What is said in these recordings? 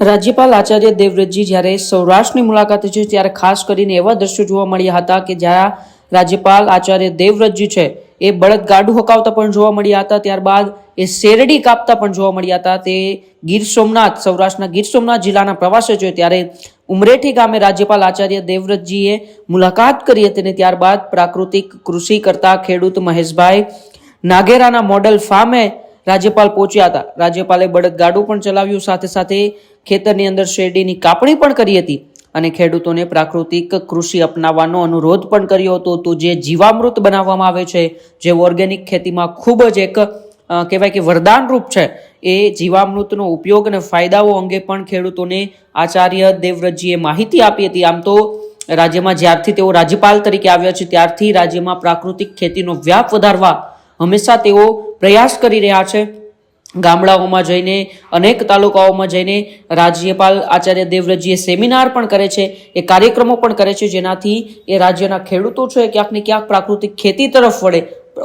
રાજ્યપાલ આચાર્ય દેવવ્રતજી જ્યારે સૌરાષ્ટ્રની મુલાકાતે છે ત્યારે ખાસ કરીને એવા દ્રશ્યો જોવા મળ્યા હતા કે જ્યાં રાજ્યપાલ આચાર્ય દેવવ્રતજી છે એ બળદગાડું હકાવતા પણ જોવા મળ્યા હતા, ત્યારબાદ એ શેરડી કાપતા પણ જોવા મળ્યા હતા. તે ગીર સોમનાથ, સૌરાષ્ટ્રના ગીર સોમનાથ જિલ્લાના પ્રવાસે છે ત્યારે ઉમરેઠી ગામે રાજ્યપાલ આચાર્ય દેવવ્રતજીએ મુલાકાત કરી હતી અને ત્યારબાદ પ્રાકૃતિક કૃષિ કરતા ખેડૂત મહેશભાઈ નાઘેરાના મોડલ ફાર્મે રાજ્યપાલ પહોંચ્યા હતા. રાજ્યપાલે બળદગાડું પણ ચલાવ્યું, સાથે સાથે ખેતરની અંદર શેરડીની કાપણી પણ કરી હતી અને ખેડૂતોને પ્રાકૃતિક કૃષિ અપનાવવાનો અનુરોધ પણ કર્યો હતો. તો જે જીવામૃત બનાવવામાં આવે છે, જે ઓર્ગેનિક ખેતીમાં ખૂબ જ એક કહેવાય કે વરદાન રૂપ છે, એ જીવામૃતનો ઉપયોગ અને ફાયદાઓ અંગે પણ ખેડૂતોને આચાર્ય દેવવ્રતજીએ માહિતી આપી હતી. આમ તો રાજ્યમાં જ્યારથી તેઓ રાજ્યપાલ તરીકે આવ્યા છે ત્યારથી રાજ્યમાં પ્રાકૃતિક ખેતીનો વ્યાપ વધારવા હંમેશા તેઓ પ્રયાસ કરી રહ્યા છે. ગામડાઓમાં જઈને, અનેક તાલુકાઓમાં જઈને રાજ્યપાલ આચાર્ય દેવવ્રતજી સેમિનાર પણ કરે છે, એ કાર્યક્રમો પણ કરે છે, જેનાથી એ રાજ્યના ખેડૂતો છે ક્યાંક ને ક્યાંક પ્રાકૃતિક ખેતી તરફ વળે,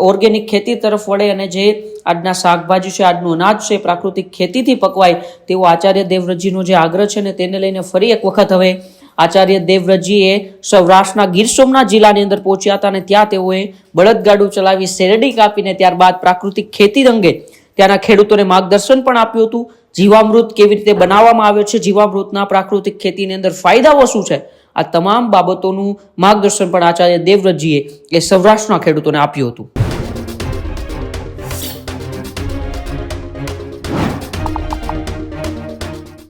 ઓર્ગેનિક ખેતી તરફ વળે અને જે આજના શાકભાજી છે, આજનું અનાજ છે, પ્રાકૃતિક ખેતીથી પકવાય તેવો આચાર્ય દેવવ્રતજીનો જે આગ્રહ છે ને તેને લઈને ફરી એક વખત હવે આચાર્ય દેવવ્રતજીએ સૌરાષ્ટ્રના ગીર સોમનાથ જિલ્લાની અંદર પહોંચ્યા હતા અને ત્યાં તેઓએ બળદગાડું ચલાવી શેરડી કાપીને ત્યારબાદ પ્રાકૃતિક ખેતી અંગે ત્યાંના ખેડૂતોને માર્ગદર્શન પણ આપ્યું હતું. જીવામૃત કેવી રીતે બનાવવામાં આવે છે, જીવામૃતના પ્રાકૃતિક ખેતીની અંદર ફાયદાઓ શું છે, આ તમામ બાબતોનું માર્ગદર્શન પણ આચાર્ય દેવવ્રતજીએ એ સૌરાષ્ટ્રના ખેડૂતોને આપ્યું હતું.